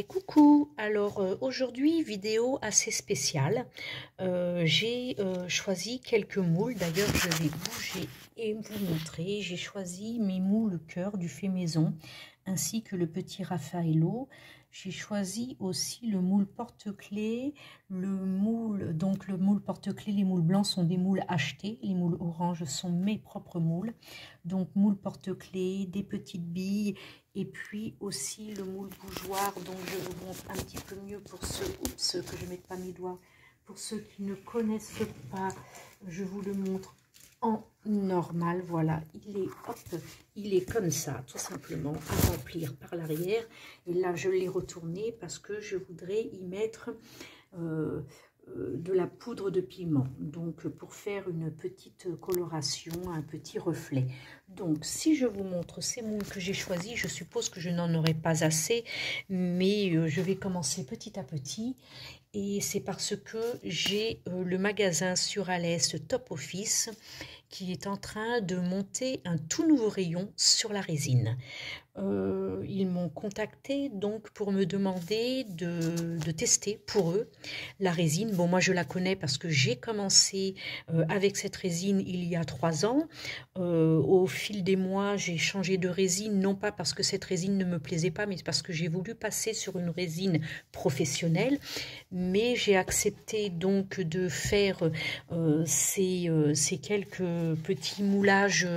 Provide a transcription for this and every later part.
Coucou, alors aujourd'hui vidéo assez spéciale. J'ai choisi quelques moules, d'ailleurs je vais bouger et vous montrer. J'ai choisi mes moules cœur du fait maison ainsi que le petit Raffaello. J'ai choisi aussi le moule porte-clés, le moule porte-clés, les moules blancs sont des moules achetés, les moules oranges sont mes propres moules. Donc moule porte-clés, des petites billes et puis aussi le moule bougeoir. Donc je vous montre un petit peu mieux pour ceux, que je ne mette pas mes doigts, pour ceux qui ne connaissent pas, je vous le montre en normal. Voilà, il est comme ça, tout simplement, à remplir par l'arrière. Et là, je l'ai retourné parce que je voudrais y mettre de la poudre de pigment, donc pour faire une petite coloration, un petit reflet. Donc si je vous montre ces moules que j'ai choisis, je suppose que je n'en aurai pas assez, mais je vais commencer petit à petit. Et c'est parce que j'ai le magasin sur Alès Top Office qui est en train de monter un tout nouveau rayon sur la résine. Ils m'ont contacté donc pour me demander de tester pour eux la résine. Bon, moi je la connais parce que j'ai commencé avec cette résine il y a 3 ans. Au fil des mois, j'ai changé de résine, non pas parce que cette résine ne me plaisait pas, mais parce que j'ai voulu passer sur une résine professionnelle. Mais j'ai accepté donc de faire ces quelques petits moulages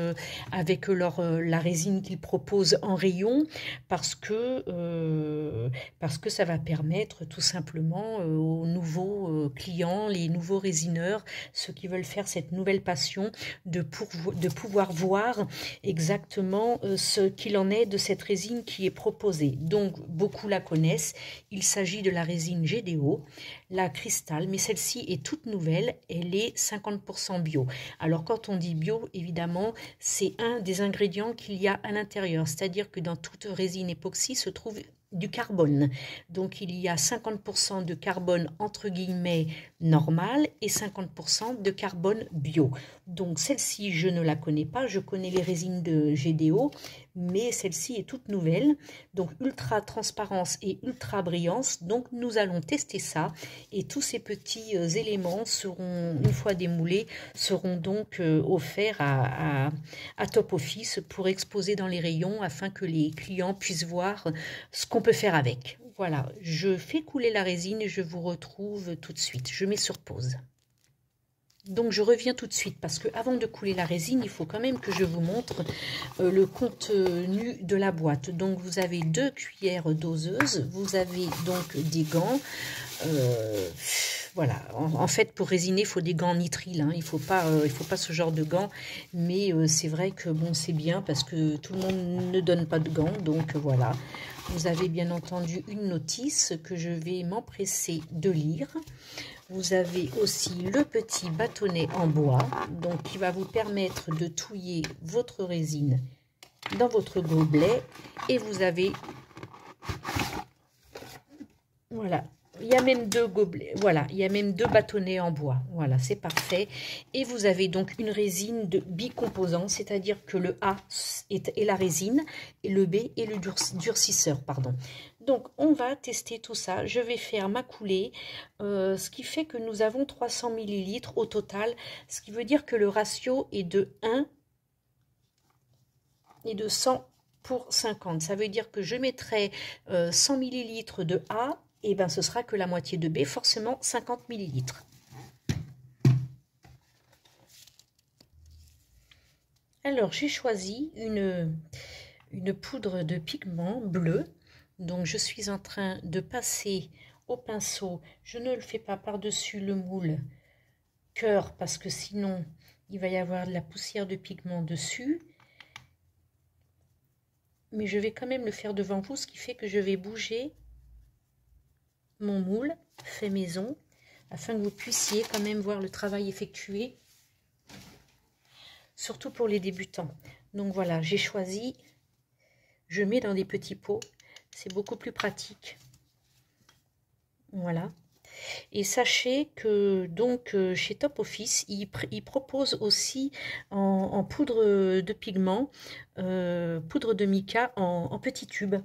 avec la résine qu'ils proposent en rayon, parce que ça va permettre tout simplement aux nouveaux clients, les nouveaux résineurs, ceux qui veulent faire cette nouvelle passion, de pouvoir voir exactement ce qu'il en est de cette résine qui est proposée. Donc beaucoup la connaissent, il s'agit de la résine GDO, la cristal, mais celle-ci est toute nouvelle, elle est 50% bio. Alors quand on dit bio, évidemment, c'est un des ingrédients qu'il y a à l'intérieur, c'est-à-dire que dans toute résine époxy se trouve du carbone. Donc il y a 50% de carbone entre guillemets normal et 50% de carbone bio. Donc celle-ci, je ne la connais pas, je connais les résines de GDO, mais celle-ci est toute nouvelle, donc ultra transparence et ultra brillance. Donc nous allons tester ça et tous ces petits éléments seront, une fois démoulés, seront donc offerts à Top Office pour exposer dans les rayons afin que les clients puissent voir ce qu'on peut faire avec. Voilà, je fais couler la résine et je vous retrouve tout de suite. Je mets sur pause. Donc je reviens tout de suite parce que avant de couler la résine, il faut quand même que je vous montre le contenu de la boîte. Donc vous avez 2 cuillères doseuses, vous avez donc des gants. Voilà, en fait pour résiner il faut des gants nitrile, hein. Il faut pas ce genre de gants, mais c'est vrai que bon, c'est bien parce que tout le monde ne donne pas de gants, donc voilà. Vous avez bien entendu une notice que je vais m'empresser de lire. Vous avez aussi le petit bâtonnet en bois, donc qui va vous permettre de touiller votre résine dans votre gobelet. Et vous avez, voilà, il y a même 2 gobelets, voilà, il y a même 2 bâtonnets en bois, voilà, c'est parfait. Et vous avez donc une résine de bicomposant, c'est-à-dire que le A est la résine et le B est le durcisseur, pardon. Donc on va tester tout ça, je vais faire ma coulée, ce qui fait que nous avons 300 ml au total, ce qui veut dire que le ratio est de 1 et de 100 pour 50. Ça veut dire que je mettrai 100 ml de A, et ben ce sera que la moitié de B, forcément 50 ml. Alors j'ai choisi une poudre de pigment bleu, donc je suis en train de passer au pinceau. Je ne le fais pas par-dessus le moule cœur parce que sinon il va y avoir de la poussière de pigment dessus. Mais je vais quand même le faire devant vous, ce qui fait que je vais bouger mon moule fait maison afin que vous puissiez quand même voir le travail effectué, surtout pour les débutants. Donc voilà, j'ai choisi, je mets dans des petits pots, c'est beaucoup plus pratique. Voilà. Et sachez que donc chez Top Office, ils proposent aussi en poudre de pigment, poudre de mica en petits tubes,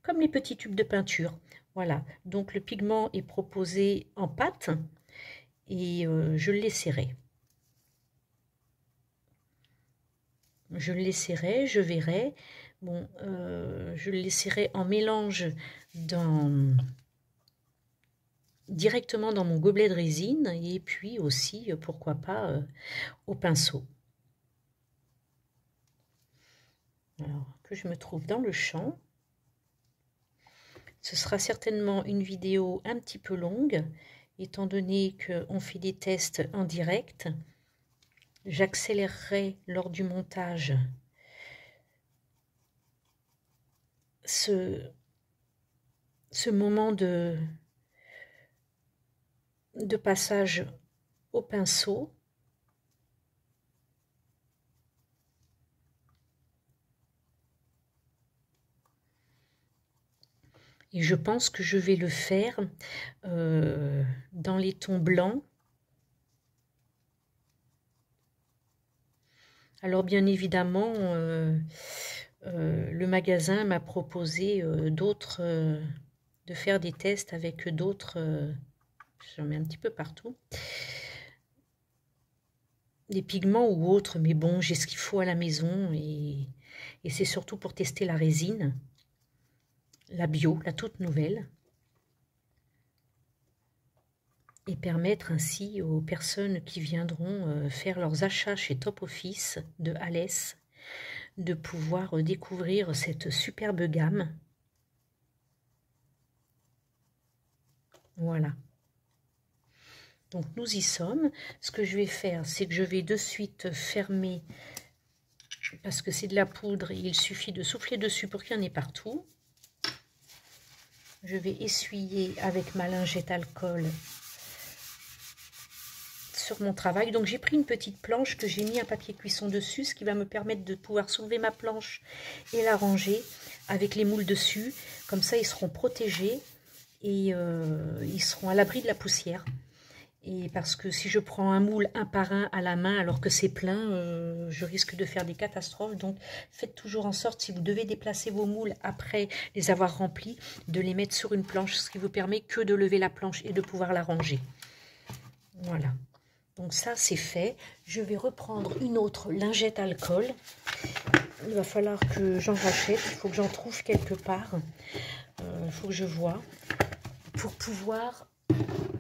comme les petits tubes de peinture. Voilà, donc le pigment est proposé en pâte et je le laisserai. Je le laisserai, je verrai. Bon, je le laisserai en mélange directement dans mon gobelet de résine et puis aussi, pourquoi pas, au pinceau. Alors, que je me trouve dans le champ. Ce sera certainement une vidéo un petit peu longue, étant donné qu'on fait des tests en direct. J'accélérerai lors du montage ce moment de passage au pinceau. Et je pense que je vais le faire dans les tons blancs. Alors bien évidemment, le magasin m'a proposé de faire des tests avec d'autres, j'en mets un petit peu partout, des pigments ou autres, mais bon, j'ai ce qu'il faut à la maison et c'est surtout pour tester la résine, la bio, la toute nouvelle, et permettre ainsi aux personnes qui viendront faire leurs achats chez Top Office de Alès de pouvoir découvrir cette superbe gamme. Voilà. Donc nous y sommes. Ce que je vais faire, c'est que je vais de suite fermer, parce que c'est de la poudre et il suffit de souffler dessus pour qu'il y en ait partout. Je vais essuyer avec ma lingette alcool sur mon travail. Donc j'ai pris une petite planche que j'ai mis un papier cuisson dessus, ce qui va me permettre de pouvoir soulever ma planche et la ranger avec les moules dessus. Comme ça, ils seront protégés et ils seront à l'abri de la poussière. Et parce que si je prends un moule un par un à la main alors que c'est plein, je risque de faire des catastrophes. Donc faites toujours en sorte, si vous devez déplacer vos moules après les avoir remplis, de les mettre sur une planche, ce qui vous permet que de lever la planche et de pouvoir la ranger. Voilà. Donc ça c'est fait. Je vais reprendre une autre lingette alcool. Il va falloir que j'en rachète, il faut que j'en trouve quelque part. Il faut que je vois pour pouvoir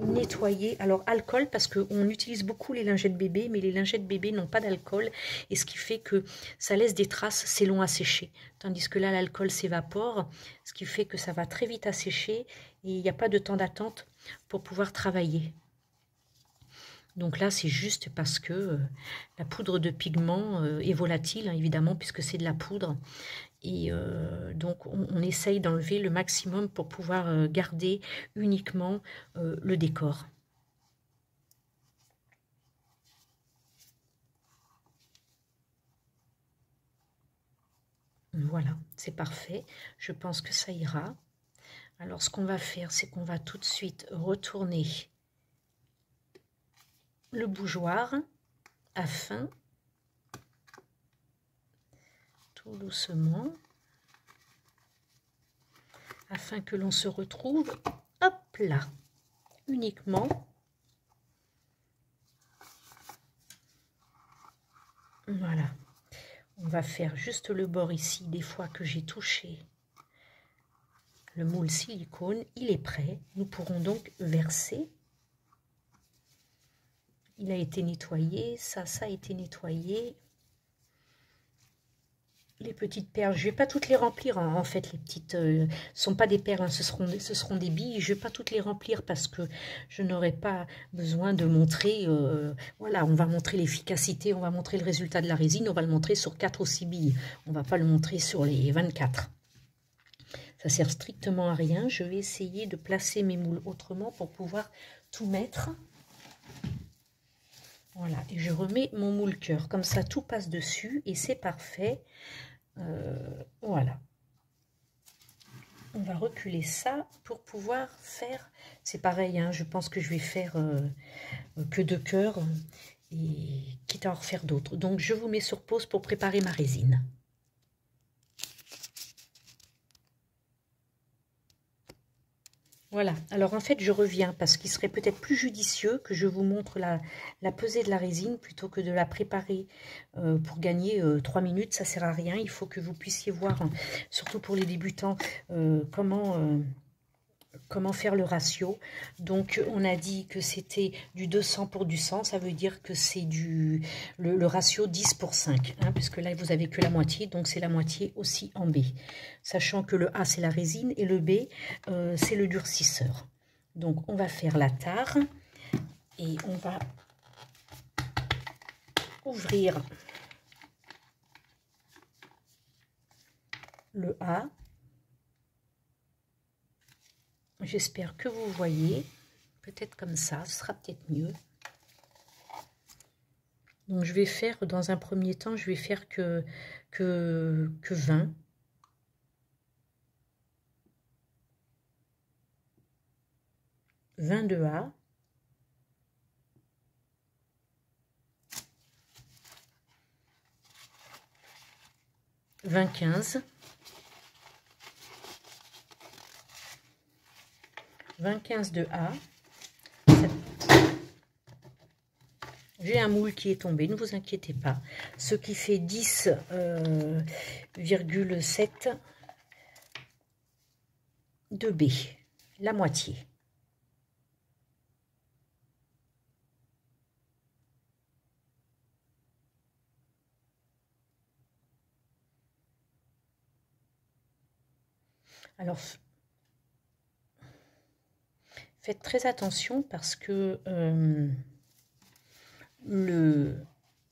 nettoyer. Alors alcool, parce qu'on utilise beaucoup les lingettes bébés, mais les lingettes bébés n'ont pas d'alcool, et ce qui fait que ça laisse des traces, c'est long à sécher. Tandis que là, l'alcool s'évapore, ce qui fait que ça va très vite à sécher, et il n'y a pas de temps d'attente pour pouvoir travailler. Donc là, c'est juste parce que la poudre de pigment est volatile, hein, évidemment, puisque c'est de la poudre. Et donc, on essaye d'enlever le maximum pour pouvoir garder uniquement le décor. Voilà, c'est parfait. Je pense que ça ira. Alors, ce qu'on va faire, c'est qu'on va tout de suite retourner le bougeoir afin, tout doucement, afin que l'on se retrouve, hop là, uniquement voilà. On va faire juste le bord ici, des fois que j'ai touché le moule silicone, il est prêt. Nous pourrons donc verser. Il a été nettoyé, ça a été nettoyé. Les petites perles, je ne vais pas toutes les remplir, hein. En fait, les petites sont pas des perles, hein. Ce seront des billes. Je ne vais pas toutes les remplir parce que je n'aurai pas besoin de montrer, voilà, on va montrer l'efficacité, on va montrer le résultat de la résine, on va le montrer sur 4 ou 6 billes. On ne va pas le montrer sur les 24. Ça sert strictement à rien. Je vais essayer de placer mes moules autrement pour pouvoir tout mettre. Voilà, et je remets mon moule cœur. Comme ça, tout passe dessus et c'est parfait. Voilà. On va reculer ça pour pouvoir faire... C'est pareil, hein, je pense que je vais faire que 2 cœurs, et quitte à en refaire d'autres. Donc, je vous mets sur pause pour préparer ma résine. Voilà, alors en fait je reviens parce qu'il serait peut-être plus judicieux que je vous montre la pesée de la résine plutôt que de la préparer pour gagner 3 minutes, ça sert à rien. Il faut que vous puissiez voir, surtout pour les débutants, comment faire le ratio. Donc on a dit que c'était du 200 pour du 100, ça veut dire que c'est le ratio 10 pour 5, hein, puisque là vous avez que la moitié, donc c'est la moitié aussi en B. Sachant que le A c'est la résine et le B c'est le durcisseur. Donc on va faire la tare et on va ouvrir le A. J'espère que vous voyez, peut-être comme ça, ce sera peut-être mieux. Donc je vais faire, dans un premier temps, je vais faire que 20. De A. « 15. 15 de A. J'ai un moule qui est tombé, ne vous inquiétez pas. Ce qui fait 10,7 de B, la moitié. Alors, faites très attention parce que le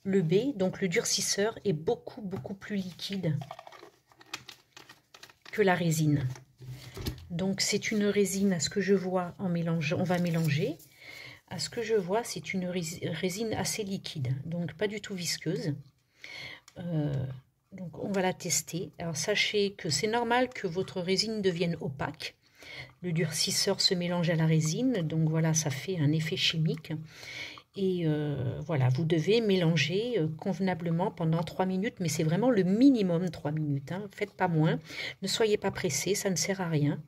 B, donc le durcisseur, est beaucoup plus liquide que la résine. Donc c'est une résine, à ce que je vois en mélangeant, on va mélanger. À ce que je vois, c'est une résine assez liquide, donc pas du tout visqueuse. Donc on va la tester. Alors sachez que c'est normal que votre résine devienne opaque. Le durcisseur se mélange à la résine, donc voilà, ça fait un effet chimique. Et voilà, vous devez mélanger convenablement pendant 3 minutes, mais c'est vraiment le minimum 3 minutes. Hein. Faites pas moins, ne soyez pas pressés, ça ne sert à rien.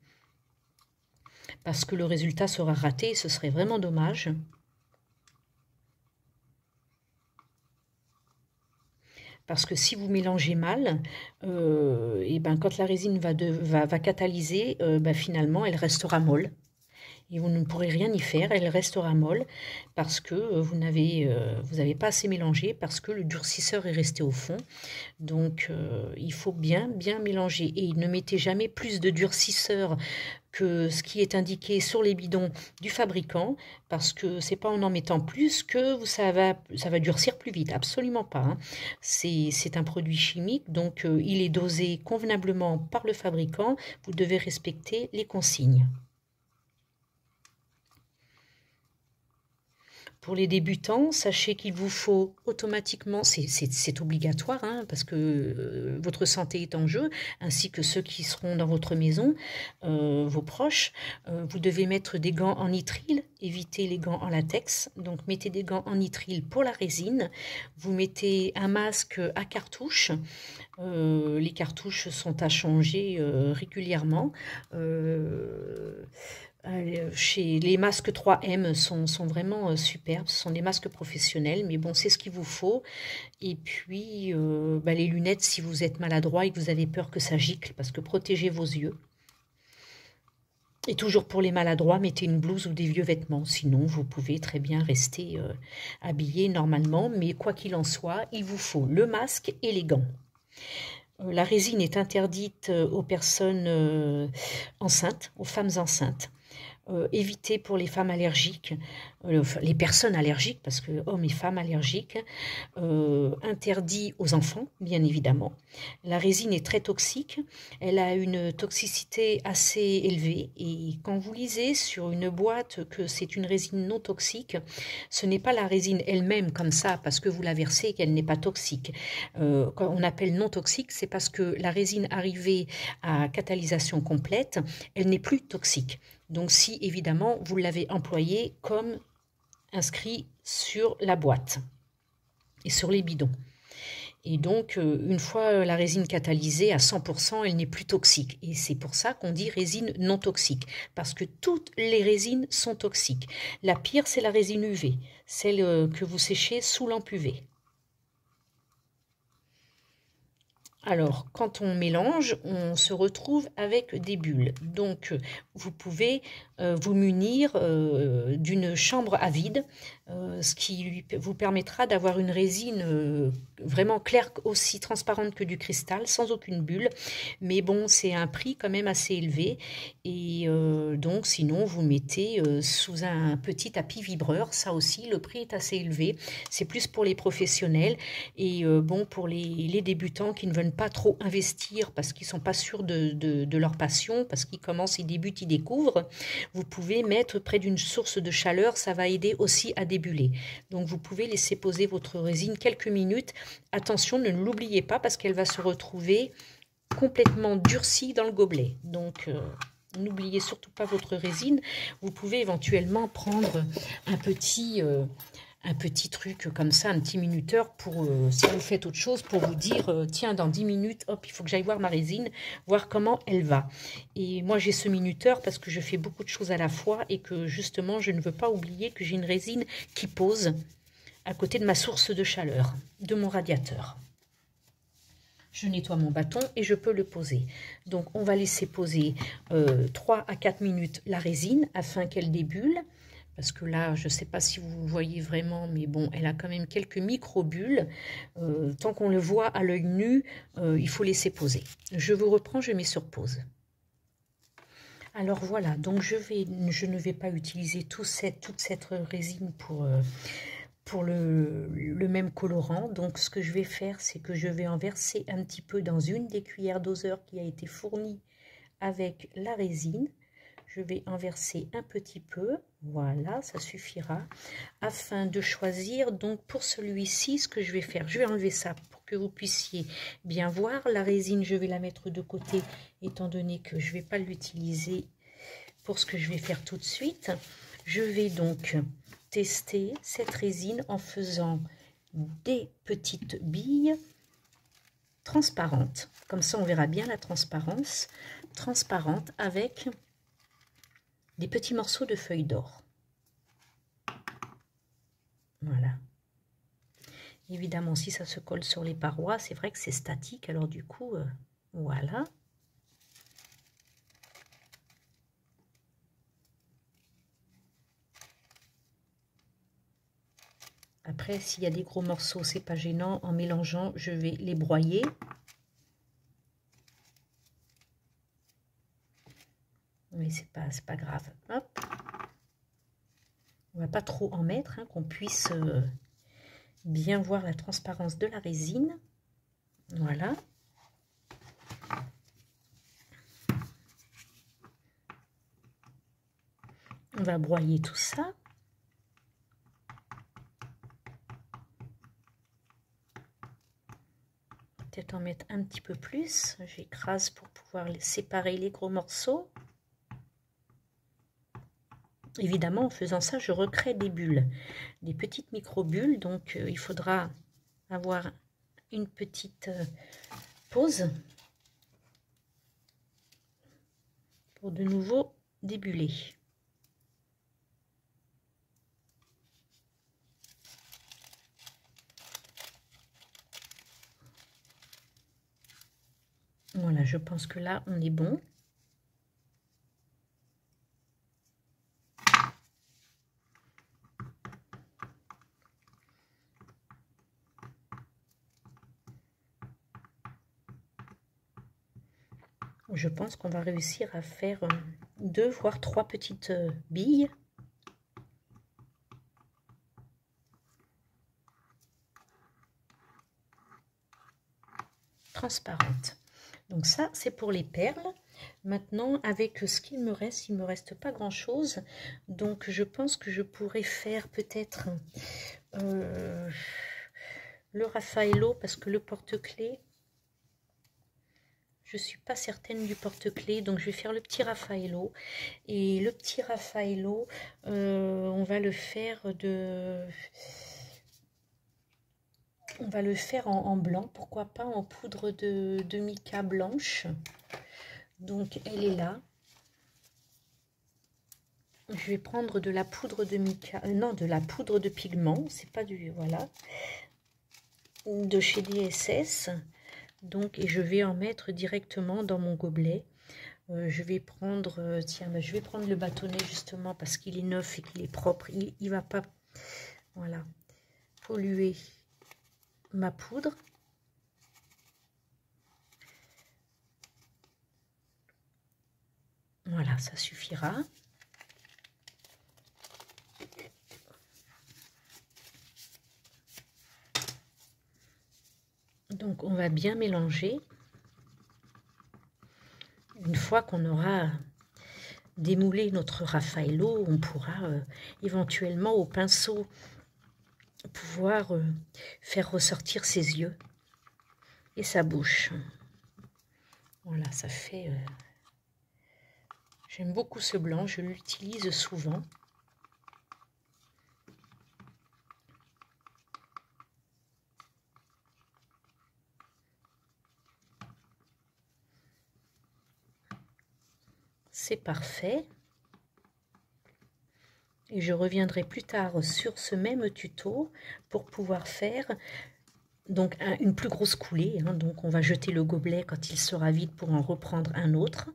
Parce que le résultat sera raté et ce serait vraiment dommage. Parce que si vous mélangez mal, et ben quand la résine va catalyser, finalement elle restera molle. Et vous ne pourrez rien y faire, elle restera molle parce que vous n'avez pas assez mélangé, parce que le durcisseur est resté au fond. Donc il faut bien mélanger. Et ne mettez jamais plus de durcisseur que ce qui est indiqué sur les bidons du fabricant, parce que c'est pas en mettant plus que ça va durcir plus vite, absolument pas. Hein. C'est un produit chimique, donc il est dosé convenablement par le fabricant, vous devez respecter les consignes. Pour les débutants, sachez qu'il vous faut automatiquement, c'est obligatoire, hein, parce que votre santé est en jeu, ainsi que ceux qui seront dans votre maison, vos proches. Vous devez mettre des gants en nitrile, évitez les gants en latex. Donc mettez des gants en nitrile pour la résine. Vous mettez un masque à cartouche. Les cartouches sont à changer régulièrement. Chez les masques 3M sont vraiment superbes, ce sont des masques professionnels, mais bon, c'est ce qu'il vous faut. Et puis les lunettes si vous êtes maladroit et que vous avez peur que ça gicle, parce que protégez vos yeux. Et toujours pour les maladroits, mettez une blouse ou des vieux vêtements, sinon vous pouvez très bien rester habillé normalement, mais quoi qu'il en soit, il vous faut le masque et les gants. La résine est interdite aux personnes enceintes, aux femmes enceintes. Éviter pour les femmes allergiques, les personnes allergiques, parce que hommes et femmes allergiques, interdit aux enfants, bien évidemment. La résine est très toxique, elle a une toxicité assez élevée, et quand vous lisez sur une boîte que c'est une résine non toxique, ce n'est pas la résine elle-même comme ça, parce que vous la versez et qu'elle n'est pas toxique. Quand on appelle non toxique, c'est parce que la résine arrivée à catalysation complète, elle n'est plus toxique. Donc si évidemment vous l'avez employé comme inscrit sur la boîte et sur les bidons. Et donc, une fois la résine catalysée à 100%, elle n'est plus toxique. Et c'est pour ça qu'on dit résine non toxique, parce que toutes les résines sont toxiques. La pire, c'est la résine UV, celle que vous séchez sous lampe UV. Alors, quand on mélange, on se retrouve avec des bulles. Donc, vous pouvez vous munir d'une chambre à vide, ce qui vous permettra d'avoir une résine vraiment claire, aussi transparente que du cristal, sans aucune bulle. Mais bon, c'est un prix quand même assez élevé. Et donc, sinon, vous mettez sous un petit tapis vibreur. Ça aussi, le prix est assez élevé. C'est plus pour les professionnels. Et bon, pour les débutants qui ne veulent pas trop investir parce qu'ils ne sont pas sûrs de leur passion, parce qu'ils commencent, ils débutent, ils découvrent, vous pouvez mettre près d'une source de chaleur, ça va aider aussi à débuller. Donc vous pouvez laisser poser votre résine quelques minutes. Attention, ne l'oubliez pas parce qu'elle va se retrouver complètement durcie dans le gobelet. Donc n'oubliez surtout pas votre résine. Vous pouvez éventuellement prendre un petit truc comme ça, un petit minuteur pour, si vous faites autre chose, pour vous dire, tiens, dans 10 minutes, hop, il faut que j'aille voir ma résine, voir comment elle va. Et moi, j'ai ce minuteur parce que je fais beaucoup de choses à la fois et que, justement, je ne veux pas oublier que j'ai une résine qui pose à côté de ma source de chaleur, de mon radiateur. Je nettoie mon bâton et je peux le poser. Donc, on va laisser poser 3 à 4 minutes la résine afin qu'elle débulle. Parce que là, je ne sais pas si vous voyez vraiment, mais bon, elle a quand même quelques micro-bulles. Tant qu'on le voit à l'œil nu, il faut laisser poser. Je vous reprends, je mets sur pause. Alors voilà, donc je ne vais pas utiliser toute cette résine pour le même colorant. Donc ce que je vais faire, c'est que je vais en verser un petit peu dans une des cuillères doseur qui a été fournie avec la résine. Je vais en verser un petit peu, voilà, ça suffira, afin de choisir. Donc pour celui-ci, ce que je vais faire, je vais enlever ça pour que vous puissiez bien voir. La résine, je vais la mettre de côté, étant donné que je ne vais pas l'utiliser pour ce que je vais faire tout de suite. Je vais donc tester cette résine en faisant des petites billes transparentes. Comme ça, on verra bien la transparence, transparente avec des petits morceaux de feuilles d'or. Voilà. Évidemment, si ça se colle sur les parois, c'est vrai que c'est statique. Alors du coup, voilà. Après, s'il y a des gros morceaux, c'est pas gênant. En mélangeant, je vais les broyer. Mais c'est pas grave. Hop. On va pas trop en mettre, hein, qu'on puisse bien voir la transparence de la résine. Voilà. On va broyer tout ça. Peut-être en mettre un petit peu plus. J'écrase pour pouvoir séparer les gros morceaux. Évidemment, en faisant ça, je recrée des bulles, des petites micro-bulles. Donc, il faudra avoir une petite pause pour de nouveau débuller. Voilà, je pense que là, on est bon. Je pense qu'on va réussir à faire 2 voire 3 petites billes. Transparentes. Donc ça, c'est pour les perles. Maintenant, avec ce qu'il me reste pas grand-chose. Donc, je pense que je pourrais faire peut-être le Raffaello, parce que le porte-clés, je suis pas certaine du porte-clés, donc je vais faire le petit Raffaello. Et le petit Raffaello, on va le faire On va le faire en blanc, pourquoi pas en poudre de mica blanche. Donc elle est là. Je vais prendre de la poudre de mica, non, de la poudre de pigment, c'est pas du, voilà, de chez DSS. Donc, et je vais en mettre directement dans mon gobelet. Je vais prendre, tiens, ben, je vais prendre le bâtonnet justement parce qu'il est neuf et qu'il est propre. Il va pas, voilà, polluer ma poudre. Voilà, ça suffira. Donc, on va bien mélanger. Une fois qu'on aura démoulé notre Raffaello, on pourra éventuellement au pinceau pouvoir faire ressortir ses yeux et sa bouche. Voilà, ça fait... J'aime beaucoup ce blanc, je l'utilise souvent. C'est parfait. Et je reviendrai plus tard sur ce même tuto pour pouvoir faire donc une plus grosse coulée. Hein. Donc on va jeter le gobelet quand il sera vide pour en reprendre un autre.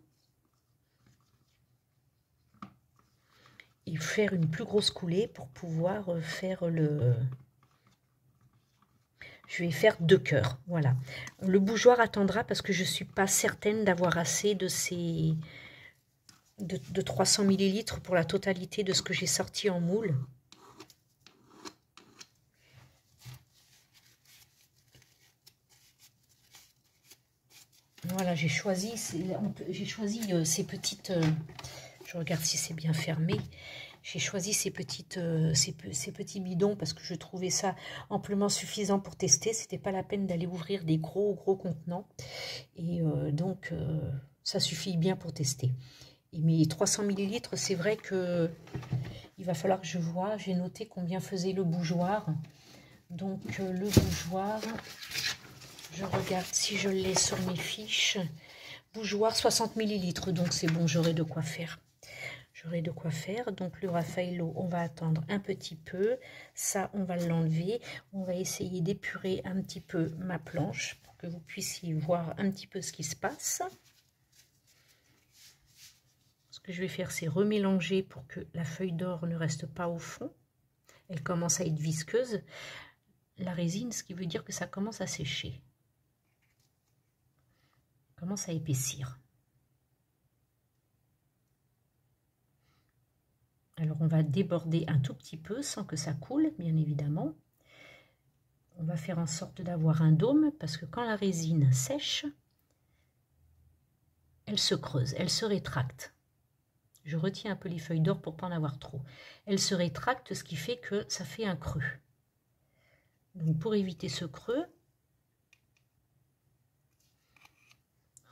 Et faire une plus grosse coulée pour pouvoir faire le... Je vais faire 2 cœurs, voilà. Le bougeoir attendra parce que je ne suis pas certaine d'avoir assez de ces... De 300 ml pour la totalité de ce que j'ai sorti en moule. Voilà, j'ai choisi ces petites... je regarde si c'est bien fermé. J'ai choisi ces petits bidons parce que je trouvais ça amplement suffisant pour tester. C'était pas la peine d'aller ouvrir des gros contenants. Et donc, ça suffit bien pour tester. Et mes 300 ml, c'est vrai que il va falloir que je vois. J'ai noté combien faisait le bougeoir. Donc, le bougeoir, je regarde si je l'ai sur mes fiches. Bougeoir 60 ml, donc c'est bon, j'aurai de quoi faire. J'aurai de quoi faire. Donc le Raffaello, on va attendre un petit peu. Ça, on va l'enlever. On va essayer d'épurer un petit peu ma planche pour que vous puissiez voir un petit peu ce qui se passe. Ce que je vais faire, c'est remélanger pour que la feuille d'or ne reste pas au fond. Elle commence à être visqueuse, la résine, ce qui veut dire que ça commence à sécher. Commence à épaissir. Alors, on va déborder un tout petit peu sans que ça coule, bien évidemment. On va faire en sorte d'avoir un dôme parce que quand la résine sèche, elle se creuse, elle se rétracte. Je retiens un peu les feuilles d'or pour ne pas en avoir trop. Elle se rétracte, ce qui fait que ça fait un creux. Donc, pour éviter ce creux,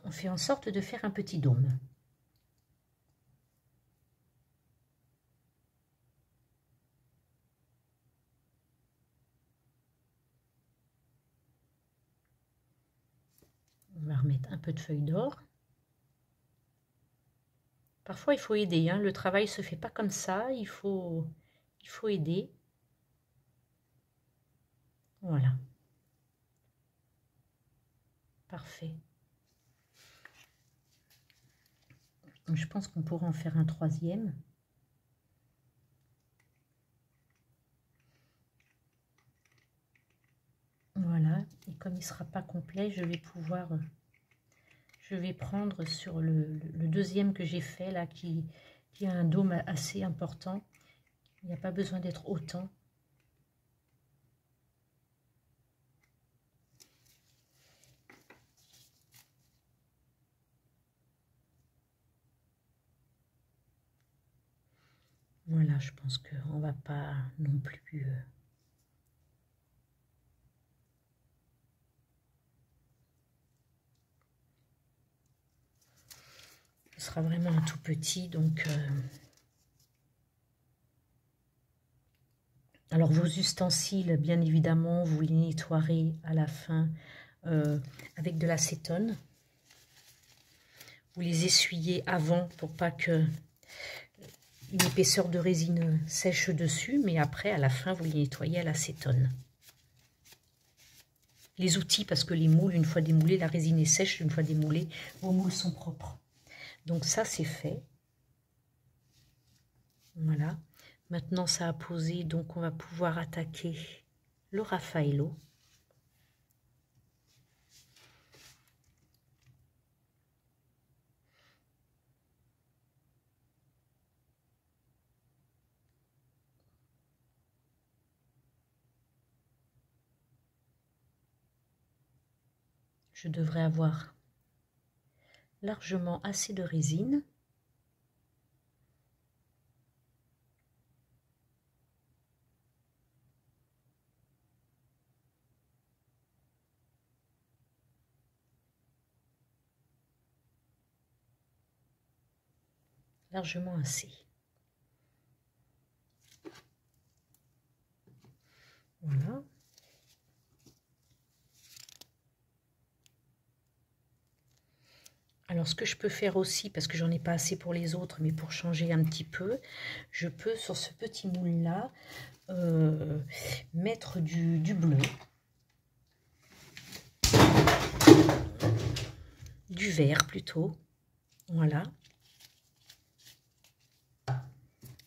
on fait en sorte de faire un petit dôme. On va remettre un peu de feuilles d'or. Parfois, il faut aider. Hein. Le travail ne se fait pas comme ça. Il faut aider. Voilà. Parfait. Je pense qu'on pourra en faire un troisième. Voilà. Et comme il ne sera pas complet, je vais prendre sur le deuxième que j'ai fait, là, qui a un dôme assez important. Il n'y a pas besoin d'être autant. Voilà, je pense qu'on ne va pas non plus... Ce sera vraiment un tout petit, donc... Alors, Alors vos ustensiles, bien évidemment, vous les nettoierez à la fin avec de l'acétone. Vous les essuyez avant pour pas que une épaisseur de résine sèche dessus, mais après, à la fin, vous les nettoyez à l'acétone. Les outils, parce que les moules, une fois démoulés, la résine est sèche, une fois démoulés, vos moules sont propres. Donc ça, c'est fait. Voilà. Maintenant, ça a posé, donc on va pouvoir attaquer le Raffaello. Je devrais avoir largement assez de résine. Largement assez. Voilà. Alors, ce que je peux faire aussi, parce que j'en ai pas assez pour les autres, mais pour changer un petit peu, je peux, sur ce petit moule-là, mettre du bleu, du vert plutôt, voilà,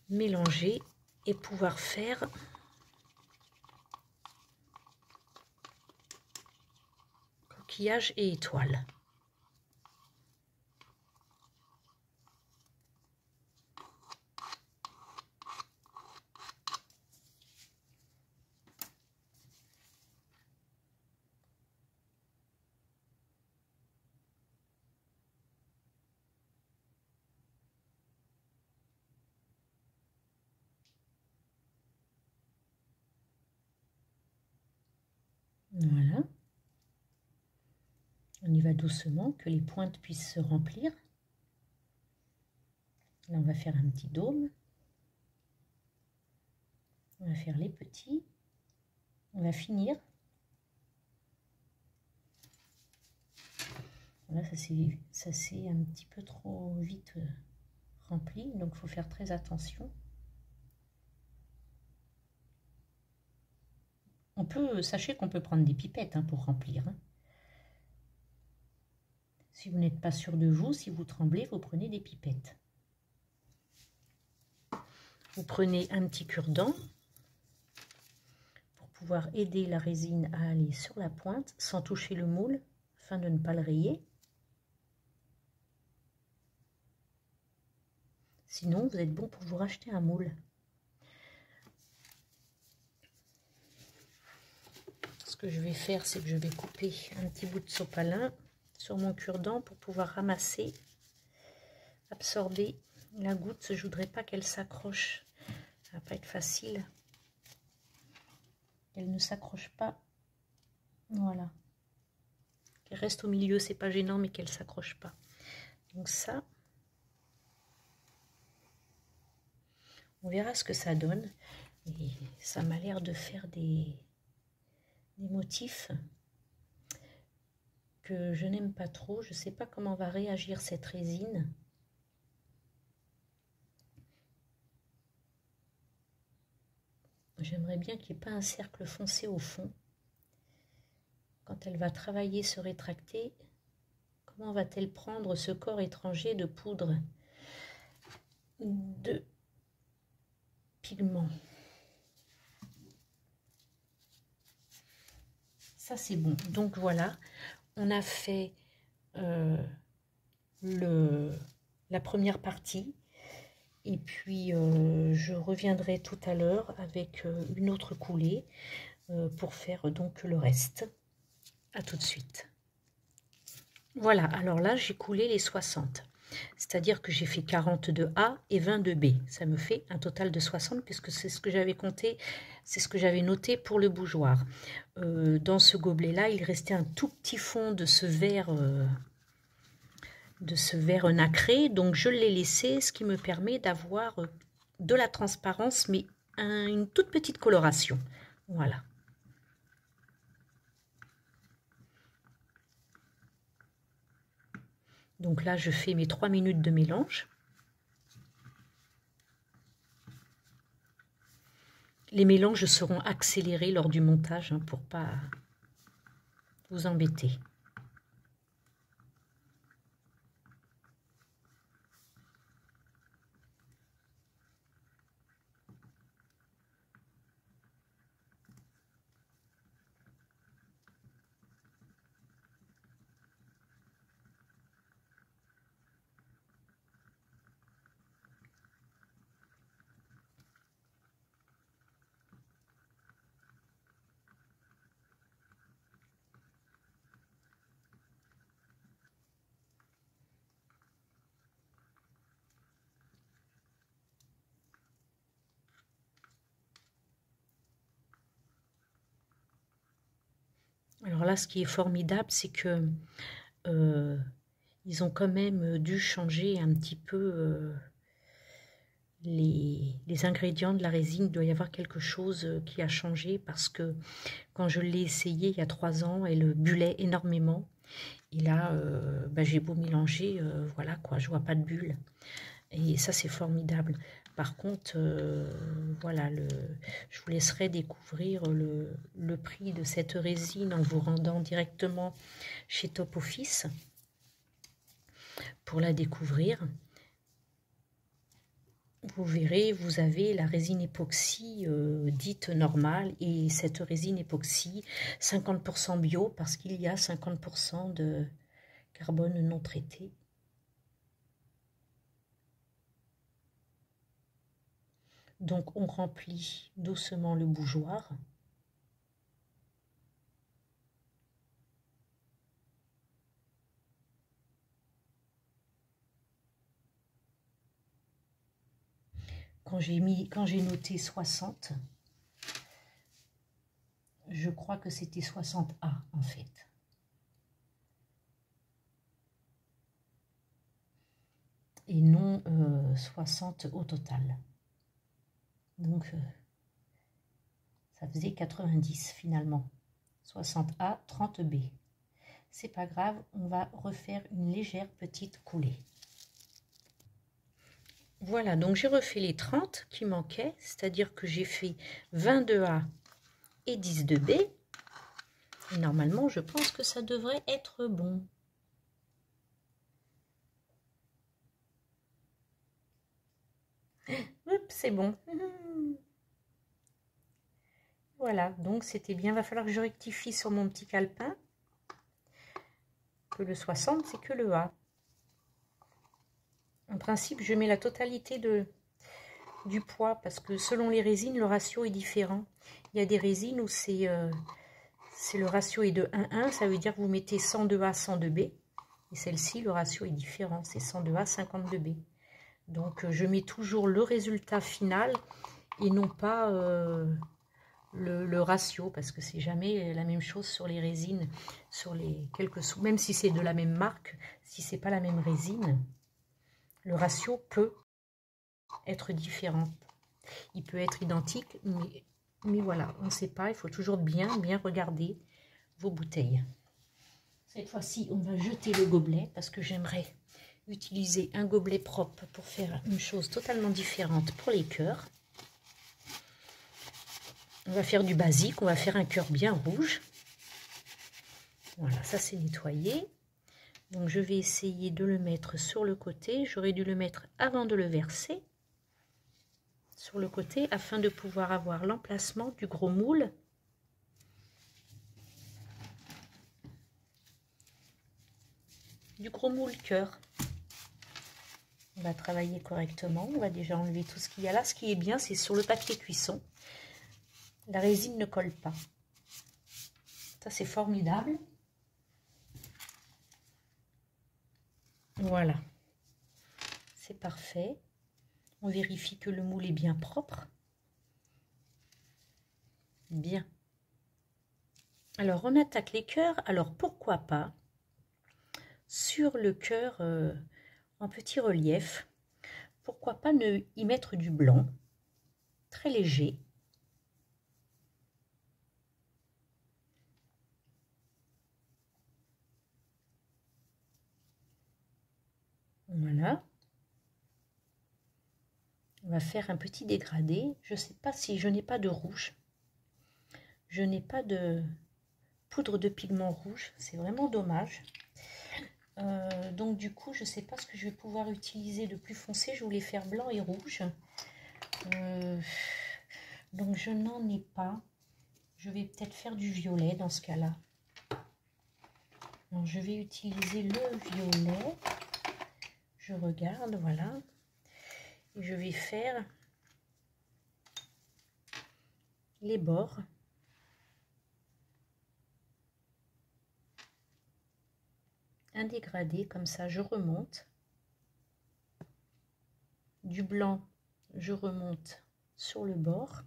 mélanger et pouvoir faire coquillage et étoile. Voilà. On y va doucement, que les pointes puissent se remplir. Là, on va faire un petit dôme. On va faire les petits. On va finir. Voilà, ça c'est un petit peu trop vite rempli, donc il faut faire très attention. Sachez qu'on peut prendre des pipettes pour remplir. Si vous n'êtes pas sûr de vous, si vous tremblez, vous prenez des pipettes. Vous prenez un petit cure-dent pour pouvoir aider la résine à aller sur la pointe sans toucher le moule, afin de ne pas le rayer. Sinon, vous êtes bon pour vous racheter un moule. Ce que je vais faire, c'est que je vais couper un petit bout de sopalin sur mon cure-dent pour pouvoir ramasser, absorber la goutte. Je ne voudrais pas qu'elle s'accroche. Ça va pas être facile. Elle ne s'accroche pas. Voilà. Qu'elle reste au milieu, c'est pas gênant, mais qu'elle s'accroche pas. Donc ça, on verra ce que ça donne. Et ça m'a l'air de faire des motifs que je n'aime pas trop. Je ne sais pas comment va réagir cette résine. J'aimerais bien qu'il n'y ait pas un cercle foncé au fond. Quand elle va travailler, se rétracter, comment va-t-elle prendre ce corps étranger de poudre de pigments? Ça, c'est bon. Donc, voilà, on a fait la première partie. Et puis, je reviendrai tout à l'heure avec une autre coulée pour faire donc le reste. À tout de suite. Voilà, alors là, j'ai coulé les 60. C'est-à-dire que j'ai fait 40 de A et 20 de B. Ça me fait un total de 60 puisque c'est ce que j'avais compté, c'est ce que j'avais noté pour le bougeoir. Dans ce gobelet-là, il restait un tout petit fond de ce verre nacré. Donc, je l'ai laissé, ce qui me permet d'avoir de la transparence, mais une toute petite coloration. Voilà. Donc là, je fais mes 3 minutes de mélange. Les mélanges seront accélérés lors du montage hein, pour pas vous embêter. Alors là, ce qui est formidable, c'est que ils ont quand même dû changer un petit peu les ingrédients de la résine. Il doit y avoir quelque chose qui a changé parce que quand je l'ai essayé il y a 3 ans, elle bullait énormément. Et là, j'ai beau mélanger, voilà quoi, je vois pas de bulles. Et ça, c'est formidable. Par contre, voilà, je vous laisserai découvrir le prix de cette résine en vous rendant directement chez Top Office pour la découvrir. Vous verrez, vous avez la résine époxy dite normale et cette résine époxy 50% bio parce qu'il y a 50% de carbone non traité. Donc on remplit doucement le bougeoir. Quand j'ai noté 60, je crois que c'était 60A en fait. Et non 60 au total. Donc ça faisait 90 finalement. 60A, 30B. C'est pas grave, on va refaire une légère petite coulée. Voilà, donc j'ai refait les 30 qui manquaient, c'est-à-dire que j'ai fait 22A et 10 de B. Et normalement, je pense que ça devrait être bon. Oups, c'est bon. Voilà, donc c'était bien. Il va falloir que je rectifie sur mon petit calepin que le 60, c'est que le A. En principe, je mets la totalité du poids parce que selon les résines, le ratio est différent. Il y a des résines où le ratio est de 1,1, ça veut dire que vous mettez 102A, 102B. Et celle-ci, le ratio est différent, c'est 102A, 52B. Donc, je mets toujours le résultat final et non pas le ratio, parce que c'est jamais la même chose sur les résines, sur les même si c'est de la même marque, si c'est pas la même résine, le ratio peut être différent. Il peut être identique, mais voilà, on ne sait pas, il faut toujours bien regarder vos bouteilles. Cette fois-ci, on va jeter le gobelet parce que j'aimerais utiliser un gobelet propre pour faire une chose totalement différente pour les cœurs. On va faire du basique, on va faire un cœur bien rouge. Voilà, ça c'est nettoyé. Donc je vais essayer de le mettre sur le côté. J'aurais dû le mettre avant de le verser. Sur le côté, afin de pouvoir avoir l'emplacement du gros moule. Du gros moule cœur. On va travailler correctement. On va déjà enlever tout ce qu'il y a là. Ce qui est bien, c'est sur le papier cuisson. La résine ne colle pas. Ça, c'est formidable. Voilà. C'est parfait. On vérifie que le moule est bien propre. Bien. Alors, on attaque les cœurs. Alors, pourquoi pas sur le cœur en petit relief, pourquoi pas y mettre du blanc. très léger. Voilà. On va faire un petit dégradé. Je ne sais pas si je n'ai pas de rouge. Je n'ai pas de poudre de pigment rouge. C'est vraiment dommage. Donc du coup, je ne sais pas ce que je vais pouvoir utiliser de plus foncé. Je voulais faire blanc et rouge. Donc je n'en ai pas. Je vais peut-être faire du violet dans ce cas-là. Donc je vais utiliser le violet. Je regarde, voilà. Et je vais faire les bords. Un dégradé, comme ça, je remonte. Du blanc, je remonte sur le bord.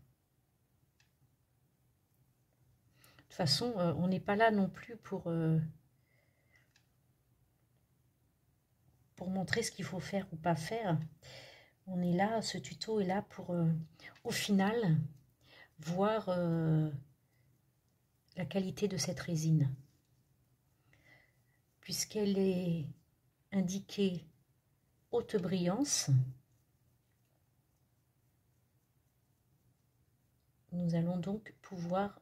De toute façon, on n'est pas là non plus pour montrer ce qu'il faut faire ou pas faire. On est là, ce tuto est là pour, au final, voir la qualité de cette résine. Puisqu'elle est indiquée haute brillance, nous allons donc pouvoir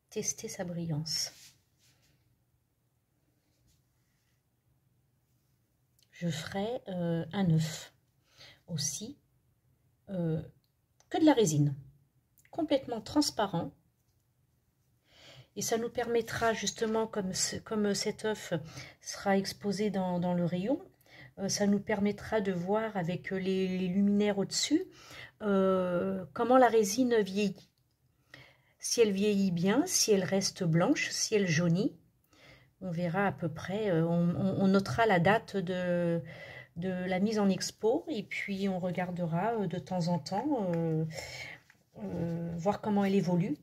tester sa brillance. Je ferai un œuf aussi, que de la résine, complètement transparent. Et ça nous permettra justement, comme cet œuf sera exposé dans le rayon, ça nous permettra de voir avec les luminaires au-dessus comment la résine vieillit. Si elle vieillit bien, si elle reste blanche, si elle jaunit. On verra à peu près, on notera la date de la mise en expo et puis on regardera de temps en temps, voir comment elle évolue.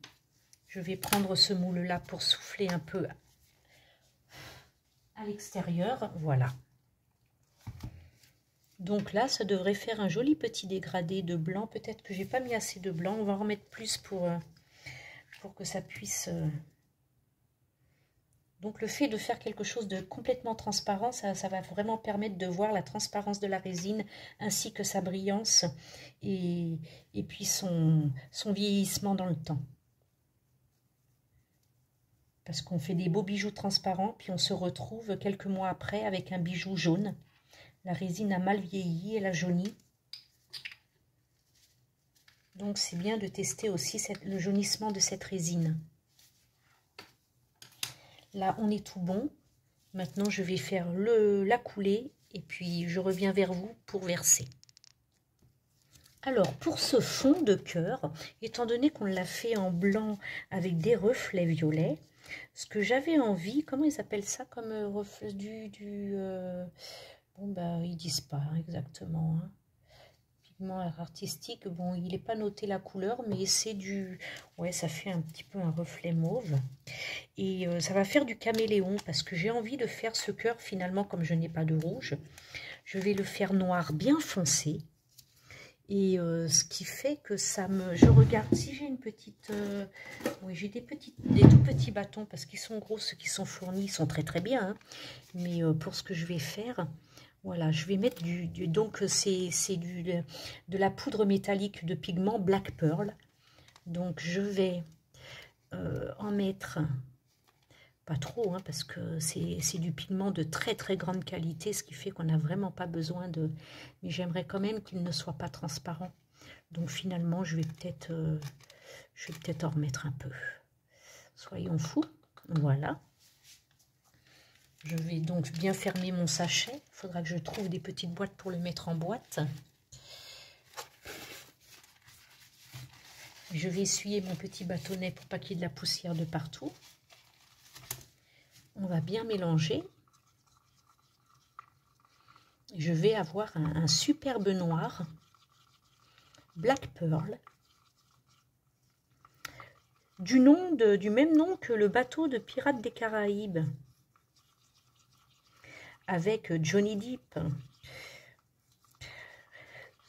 Je vais prendre ce moule-là pour souffler un peu à l'extérieur, voilà. Donc là, ça devrait faire un joli petit dégradé de blanc. Peut-être que j'ai pas mis assez de blanc, on va en remettre plus pour que ça puisse... Donc le fait de faire quelque chose de complètement transparent, ça va vraiment permettre de voir la transparence de la résine ainsi que sa brillance et puis son vieillissement dans le temps. Parce qu'on fait des beaux bijoux transparents, puis on se retrouve quelques mois après avec un bijou jaune. La résine a mal vieilli, elle a jauni. Donc c'est bien de tester aussi le jaunissement de cette résine. Là, on est tout bon. Maintenant, je vais faire la coulée et puis je reviens vers vous pour verser. Alors, pour ce fond de cœur, étant donné qu'on l'a fait en blanc avec des reflets violets, ce que j'avais envie, comment ils appellent ça comme reflet bon, bah, ils disent pas exactement, hein. Artistique, bon, il n'est pas noté la couleur, mais c'est du... Ouais, ça fait un petit peu un reflet mauve. Et ça va faire du caméléon, parce que j'ai envie de faire ce cœur, finalement, comme je n'ai pas de rouge. Je vais le faire noir bien foncé. Et ce qui fait que ça me... Je regarde, si j'ai une petite... oui, j'ai des tout petits bâtons, parce qu'ils sont gros, ceux qui sont fournis, ils sont très très bien. Hein. Mais pour ce que je vais faire... Voilà, je vais mettre donc c'est de la poudre métallique de pigment Black Pearl. Donc je vais en mettre, pas trop, hein, parce que c'est du pigment de très très grande qualité, ce qui fait qu'on n'a vraiment pas besoin de... Mais j'aimerais quand même qu'il ne soit pas transparent. Donc finalement, je vais peut-être en remettre un peu. Soyons fous, voilà. Je vais donc bien fermer mon sachet. Il faudra que je trouve des petites boîtes pour le mettre en boîte. Je vais essuyer mon petit bâtonnet pour pas qu'il y ait de la poussière de partout. On va bien mélanger. Je vais avoir un superbe noir. Black Pearl. Du même nom que le bateau de Pirates des Caraïbes. Avec Johnny Depp.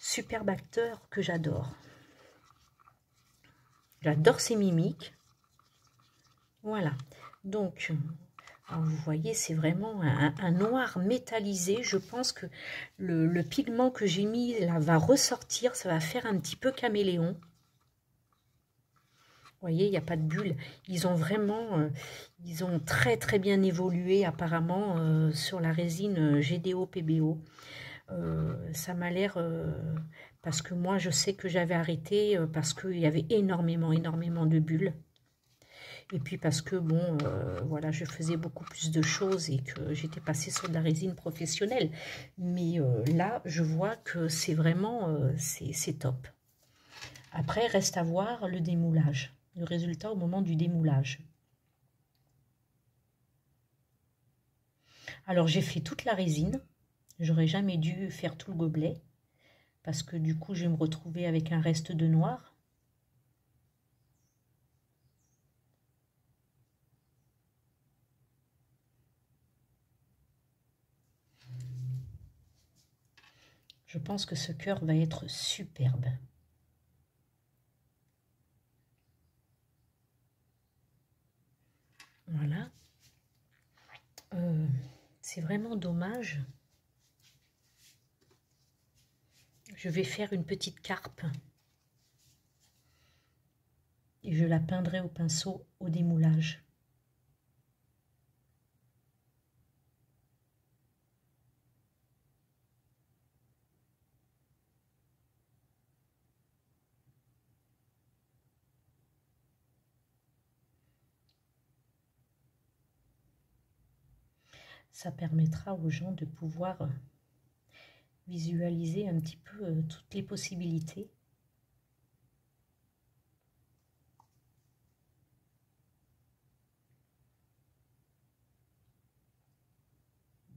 superbe acteur que j'adore. J'adore ses mimiques. Voilà. Donc, alors vous voyez, c'est vraiment un noir métallisé. Je pense que le pigment que j'ai mis là va ressortir. Ça va faire un petit peu caméléon. Vous voyez, il n'y a pas de bulle. Ils ont vraiment, ils ont très très bien évolué apparemment sur la résine GDO PBO. Ça m'a l'air, parce que moi je sais que j'avais arrêté parce qu'il y avait énormément de bulles. Et puis parce que bon, voilà, je faisais beaucoup plus de choses et que j'étais passée sur de la résine professionnelle. Mais là, je vois que c'est vraiment, c'est top. Après, reste à voir le démoulage, le résultat au moment du démoulage. Alors, j'ai fait toute la résine. J'aurais jamais dû faire tout le gobelet parce que du coup, je vais me retrouver avec un reste de noir. Je pense que ce cœur va être superbe. Voilà. C'est vraiment dommage. Je vais faire une petite carpe. Et je la peindrai au pinceau au démoulage. Ça permettra aux gens de pouvoir visualiser un petit peu toutes les possibilités.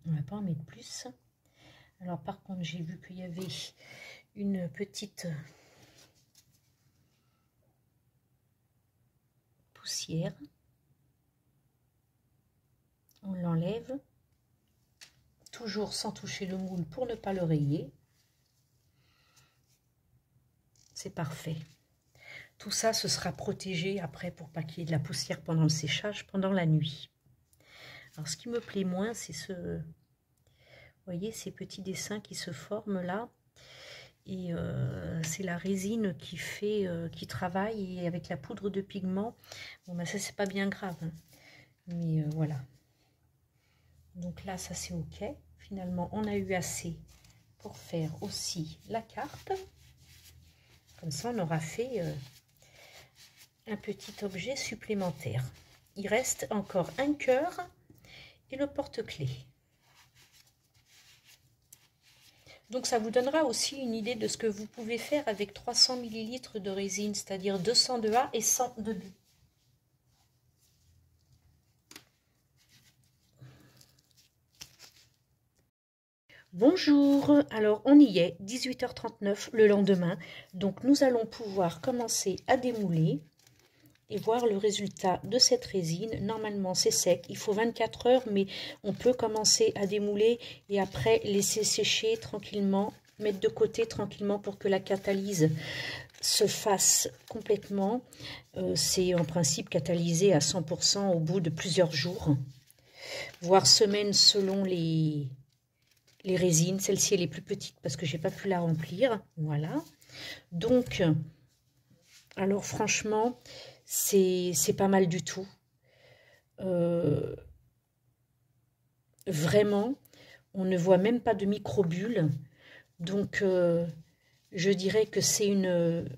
On ne va pas en mettre plus. Alors par contre, j'ai vu qu'il y avait une petite poussière. On l'enlève. Toujours sans toucher le moule pour ne pas le rayer. C'est parfait. Tout ça, ce sera protégé après pour pas qu'il y ait de la poussière pendant le séchage, pendant la nuit. Alors, ce qui me plaît moins, c'est vous voyez, ces petits dessins qui se forment là. Et c'est la résine qui fait, qui travaille et avec la poudre de pigment. Bon, ben ça, c'est pas bien grave. Hein. Mais voilà. Donc là, ça c'est ok. Finalement, on a eu assez pour faire aussi la carpe. Comme ça, on aura fait un petit objet supplémentaire. Il reste encore un cœur et le porte-clés. Donc, ça vous donnera aussi une idée de ce que vous pouvez faire avec 300 ml de résine, c'est-à-dire 200 de A et 100 de B. Bonjour, alors on y est, 18h39 le lendemain, donc nous allons pouvoir commencer à démouler et voir le résultat de cette résine. Normalement c'est sec, il faut 24 heures, mais on peut commencer à démouler et après laisser sécher tranquillement, mettre de côté tranquillement pour que la catalyse se fasse complètement. C'est en principe catalysé à 100% au bout de plusieurs jours, voire semaines selon les résines. Celle-ci elle est plus petite parce que j'ai pas pu la remplir. Voilà. Donc, alors franchement, c'est pas mal du tout. Vraiment, on ne voit même pas de microbules. Donc, je dirais que c'est une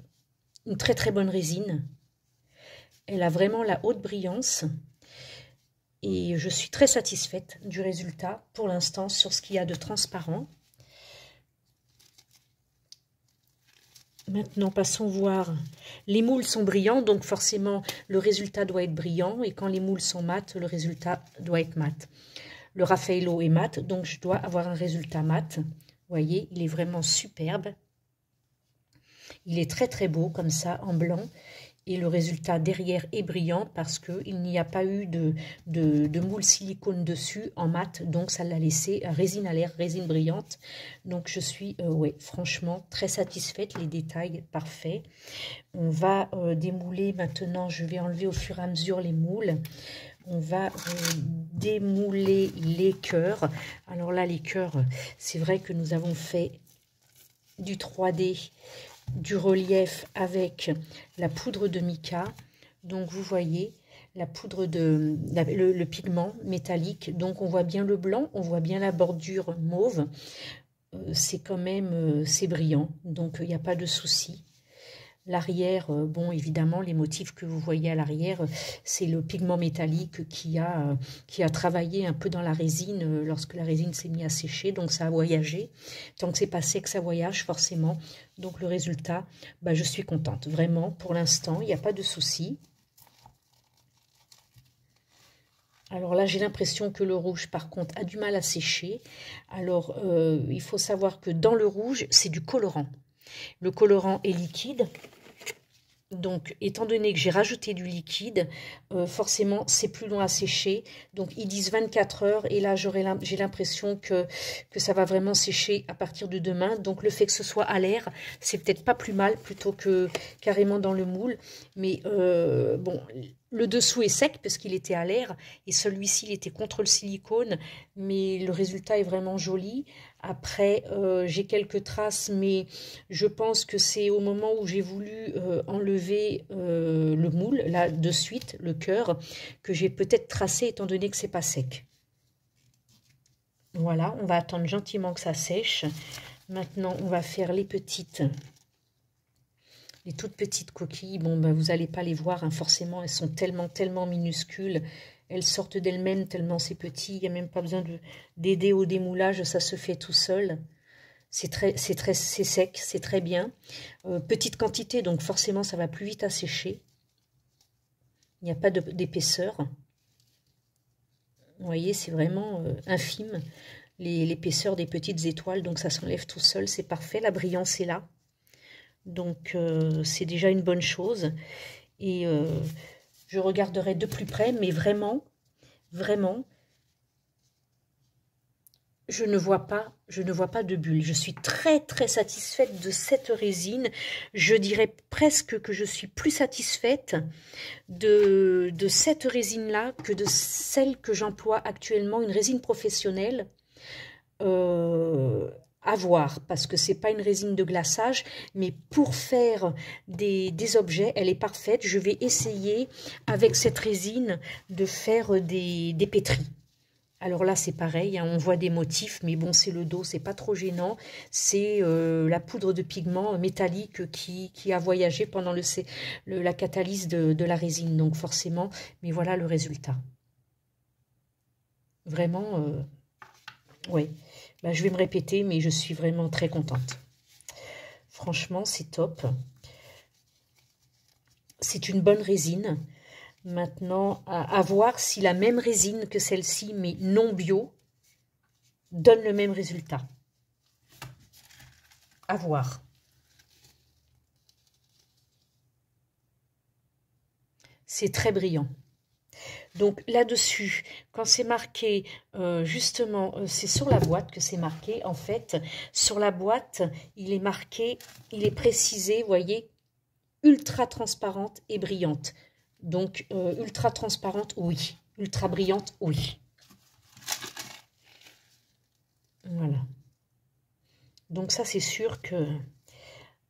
très très bonne résine. Elle a vraiment la haute brillance. Et je suis très satisfaite du résultat pour l'instant sur ce qu'il y a de transparent. Maintenant, passons voir. Les moules sont brillants, donc forcément, le résultat doit être brillant. Et quand les moules sont mat, le résultat doit être mat. Le Raffaello est mat, donc je dois avoir un résultat mat. Vous voyez, il est vraiment superbe. Il est très très beau, comme ça, en blanc. Et le résultat derrière est brillant parce qu'il n'y a pas eu de moule silicone dessus en mat. Donc, ça l'a laissé résine à l'air, résine brillante. Donc, je suis, ouais, franchement, très satisfaite. Les détails, parfaits. On va démouler maintenant. Je vais enlever au fur et à mesure les moules. On va démouler les cœurs. Alors là, les cœurs, c'est vrai que nous avons fait du 3D, du relief avec la poudre de mica. Donc vous voyez la poudre de le pigment métallique. Donc on voit bien le blanc, on voit bien la bordure mauve. C'est quand même c'est brillant, donc il n'y a pas de souci. L'arrière, bon, évidemment, les motifs que vous voyez à l'arrière, c'est le pigment métallique qui a travaillé un peu dans la résine lorsque la résine s'est mise à sécher, donc ça a voyagé. Tant que c'est pas sec, ça voyage forcément. Donc le résultat, bah, je suis contente. Vraiment, pour l'instant, il n'y a pas de souci. Alors là, j'ai l'impression que le rouge, par contre, a du mal à sécher. Alors, il faut savoir que dans le rouge, c'est du colorant. Le colorant est liquide. Donc, étant donné que j'ai rajouté du liquide, forcément, c'est plus long à sécher. Donc, ils disent 24 heures. Et là, j'ai l'impression que ça va vraiment sécher à partir de demain. Donc, le fait que ce soit à l'air, c'est peut-être pas plus mal plutôt que carrément dans le moule. Mais bon, le dessous est sec parce qu'il était à l'air. Et celui-ci, il était contre le silicone. Mais le résultat est vraiment joli. Après, j'ai quelques traces, mais je pense que c'est au moment où j'ai voulu enlever le moule, là, de suite, le cœur, que j'ai peut-être tracé, étant donné que c'est pas sec. Voilà, on va attendre gentiment que ça sèche. Maintenant, on va faire les toutes petites coquilles. Bon, ben, vous n'allez pas les voir, hein, forcément, elles sont tellement minuscules. Elles sortent d'elles-mêmes tellement c'est petit. Il n'y a même pas besoin d'aider au démoulage, ça se fait tout seul. C'est sec, c'est très bien. Petite quantité, donc forcément, ça va plus vite à sécher. Il n'y a pas d'épaisseur. Vous voyez, c'est vraiment infime, l'épaisseur des petites étoiles. Donc, ça s'enlève tout seul, c'est parfait. La brillance est là. Donc, c'est déjà une bonne chose. Et je regarderai de plus près, mais vraiment, je ne vois pas de bulle. Je suis très satisfaite de cette résine. Je dirais presque que je suis plus satisfaite de cette résine-là que de celle que j'emploie actuellement, une résine professionnelle. À voir, parce que c'est pas une résine de glaçage, mais pour faire des objets, elle est parfaite. Je vais essayer avec cette résine de faire des pétris. Alors là, c'est pareil, hein, on voit des motifs, mais bon, c'est le dos, c'est pas trop gênant. C'est la poudre de pigment métallique qui a voyagé pendant la catalyse de la résine, donc forcément, mais voilà le résultat. Vraiment, ouais. Bah, je vais me répéter, mais je suis vraiment très contente. Franchement, c'est top. C'est une bonne résine. Maintenant, à voir si la même résine que celle-ci, mais non bio, donne le même résultat. À voir. C'est très brillant. Donc là-dessus, quand c'est marqué, justement, c'est sur la boîte que c'est marqué. En fait, sur la boîte, il est marqué, il est précisé, vous voyez, ultra transparente et brillante. Donc, ultra transparente, oui. Ultra brillante, oui. Voilà. Donc ça, c'est sûr que...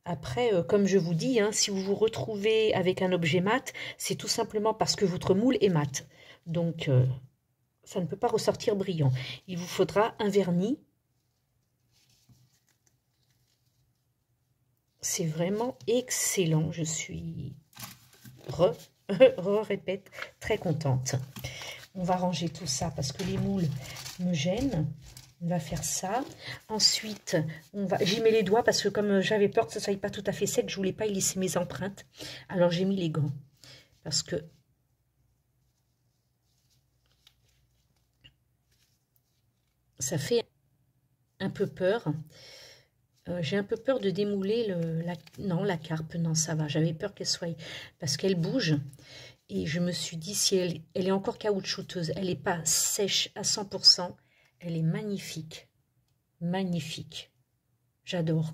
Après, comme je vous dis, hein, si vous vous retrouvez avec un objet mat, c'est tout simplement parce que votre moule est mat. Donc, ça ne peut pas ressortir brillant. Il vous faudra un vernis. C'est vraiment excellent. Je suis, répète, très contente. On va ranger tout ça parce que les moules me gênent. On va faire ça. Ensuite, j'y mets les doigts parce que comme j'avais peur que ça ne soit pas tout à fait sec, je ne voulais pas y laisser mes empreintes. Alors, j'ai mis les gants. Parce que ça fait un peu peur. J'ai un peu peur de démouler non, la carpe, non, ça va. J'avais peur qu'elle soit... Parce qu'elle bouge. Et je me suis dit, si elle est encore caoutchouteuse, elle n'est pas sèche à 100%, elle est magnifique. Magnifique. J'adore.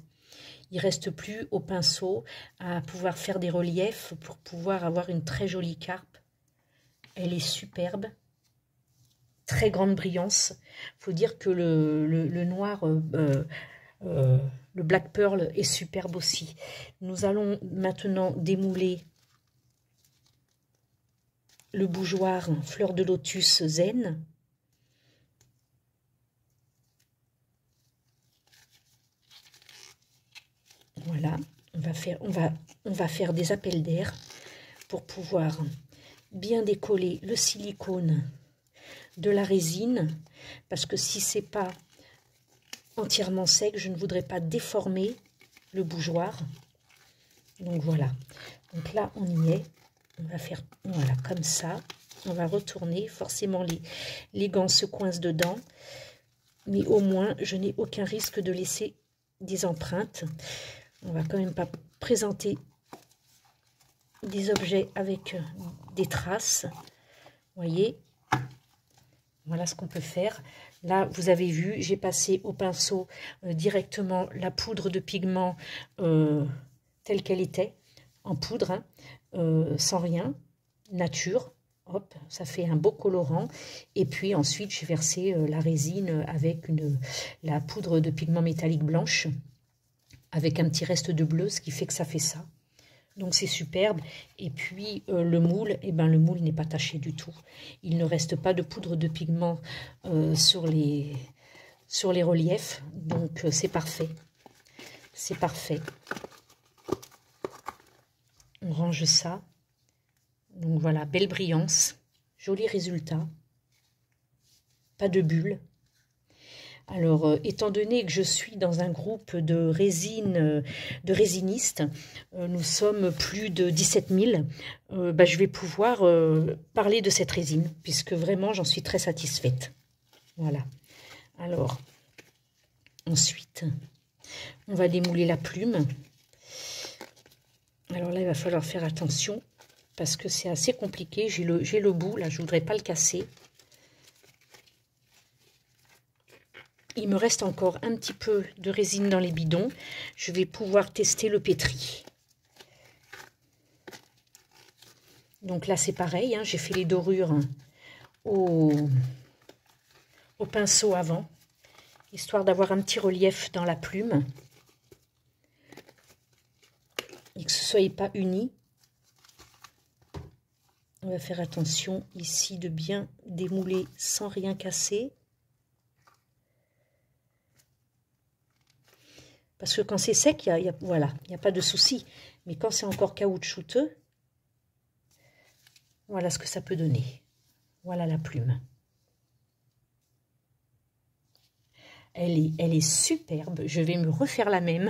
Il ne reste plus au pinceau à pouvoir faire des reliefs pour pouvoir avoir une très jolie carpe. Elle est superbe. Très grande brillance. Il faut dire que le noir... le Black Pearl est superbe aussi. Nous allons maintenant démouler le bougeoir Fleur de Lotus Zen. Voilà, on va faire des appels d'air pour pouvoir bien décoller le silicone de la résine, parce que si c'est pas entièrement sec, je ne voudrais pas déformer le bougeoir. Donc voilà, donc là on y est, on va faire voilà comme ça, on va retourner, forcément les gants se coincent dedans, mais au moins je n'ai aucun risque de laisser des empreintes. On va quand même pas présenter des objets avec des traces, vous voyez, voilà ce qu'on peut faire. Là, vous avez vu, j'ai passé au pinceau directement la poudre de pigment telle qu'elle était, en poudre, hein, sans rien, nature. Hop, ça fait un beau colorant. Et puis ensuite, j'ai versé la résine avec la poudre de pigment métallique blanche, avec un petit reste de bleu, ce qui fait que ça fait ça. Donc c'est superbe. Et puis le moule, eh ben, le moule n'est pas taché du tout. Il ne reste pas de poudre de pigment sur les reliefs. Donc c'est parfait. C'est parfait. On range ça. Donc voilà, belle brillance. Joli résultat. Pas de bulles. Alors, étant donné que je suis dans un groupe de résinistes, nous sommes plus de 17 000, je vais pouvoir parler de cette résine, puisque vraiment, j'en suis très satisfaite. Voilà. Alors, ensuite, on va démouler la plume. Alors là, il va falloir faire attention, parce que c'est assez compliqué. J'ai le bout, là, je ne voudrais pas le casser. Il me reste encore un petit peu de résine dans les bidons. Je vais pouvoir tester le pétri. Donc là, c'est pareil. Hein, j'ai fait les dorures au pinceau avant, histoire d'avoir un petit relief dans la plume. Et que ce ne soit pas uni. On va faire attention ici de bien démouler sans rien casser. Parce que quand c'est sec, voilà, il n'y a pas de souci. Mais quand c'est encore caoutchouteux, voilà ce que ça peut donner. Voilà la plume. Elle est superbe. Je vais me refaire la même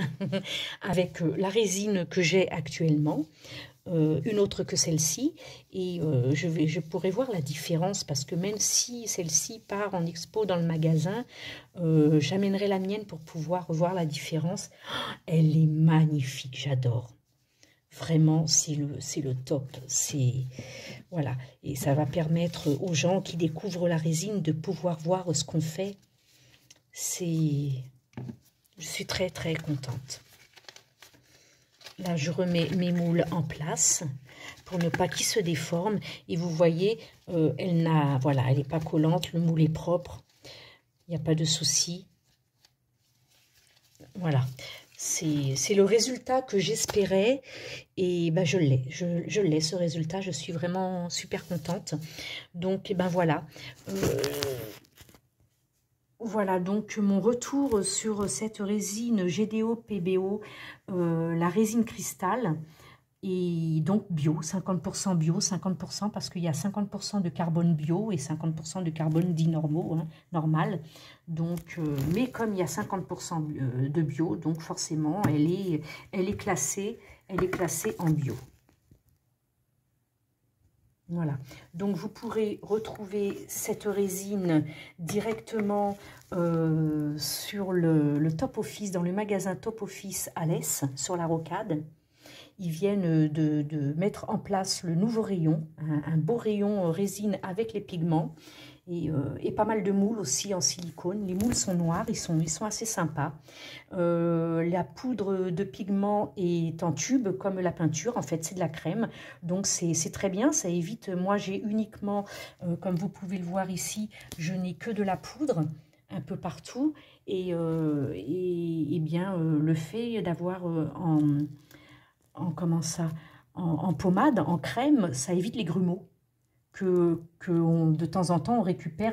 avec la résine que j'ai actuellement. Une autre que celle-ci. Et je pourrais voir la différence, parce que même si celle-ci part en expo dans le magasin, j'amènerai la mienne pour pouvoir voir la différence. Elle est magnifique, j'adore. Vraiment, c'est le top. Voilà. Et ça va permettre aux gens qui découvrent la résine de pouvoir voir ce qu'on fait. Je suis très très contente. Là, je remets mes moules en place pour ne pas qu'ils se déforment. Et vous voyez, elle n'est pas collante, le moule est propre. Il n'y a pas de souci. Voilà, c'est le résultat que j'espérais. Et ben, je l'ai ce résultat. Je suis vraiment super contente. Donc, et ben voilà. Voilà donc mon retour sur cette résine GDO PBO, la résine cristal, et donc bio, 50% bio, 50% parce qu'il y a 50% de carbone bio et 50% de carbone dit normal. Donc, mais comme il y a 50% de bio, donc forcément elle est classée en bio. Voilà, donc vous pourrez retrouver cette résine directement sur le Top Office, dans le magasin Top Office Alès, sur la rocade. Ils viennent de mettre en place le nouveau rayon, un beau rayon résine avec les pigments. Et pas mal de moules aussi en silicone. Les moules sont noirs, ils sont assez sympas. La poudre de pigment est en tube comme la peinture, en fait c'est de la crème, donc c'est très bien, ça évite, moi j'ai uniquement, comme vous pouvez le voir ici, je n'ai que de la poudre un peu partout, et bien le fait d'avoir en pommade, en crème, ça évite les grumeaux. De temps en temps on récupère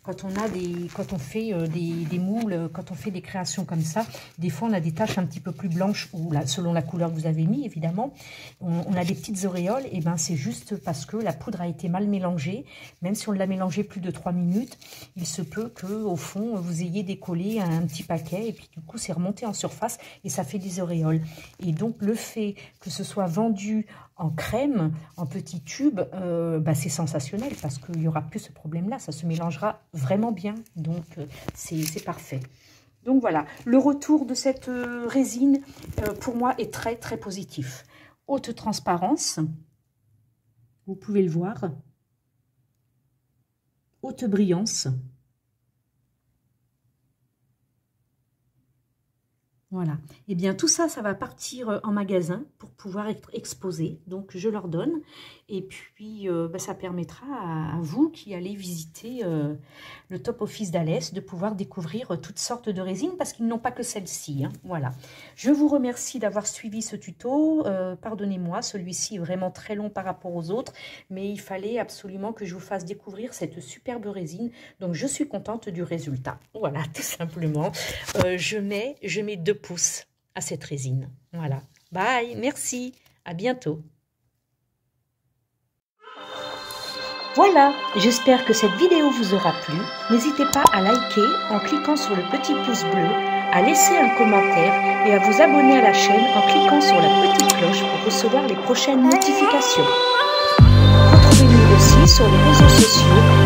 quand on fait des moules, quand on fait des créations comme ça, des fois on a des taches un petit peu plus blanches, ou selon la couleur que vous avez mis évidemment, on a des petites auréoles, et ben c'est juste parce que la poudre a été mal mélangée. Même si on l'a mélangée plus de 3 minutes, il se peut que au fond vous ayez décollé un petit paquet, et puis du coup c'est remonté en surface et ça fait des auréoles. Et donc le fait que ce soit vendu en crème, en petits tubes, c'est sensationnel, parce qu'il n'y aura plus ce problème-là, ça se mélangera vraiment bien, donc c'est parfait. Donc voilà, le retour de cette résine, pour moi, est très très positif. Haute transparence, vous pouvez le voir, haute brillance. Voilà, et bien tout ça, ça va partir en magasin pour pouvoir être exposé, donc je leur donne, et puis ça permettra à vous qui allez visiter le Top Office d'Alès de pouvoir découvrir toutes sortes de résines, parce qu'ils n'ont pas que celle-ci, hein. Voilà, je vous remercie d'avoir suivi ce tuto, pardonnez-moi, celui-ci est vraiment très long par rapport aux autres, mais il fallait absolument que je vous fasse découvrir cette superbe résine, donc je suis contente du résultat. Voilà, tout simplement, je mets 2 pouces à cette résine. Voilà. Bye, merci, à bientôt. Voilà, j'espère que cette vidéo vous aura plu. N'hésitez pas à liker en cliquant sur le petit pouce bleu, à laisser un commentaire et à vous abonner à la chaîne en cliquant sur la petite cloche pour recevoir les prochaines notifications. Retrouvez-nous aussi sur les réseaux sociaux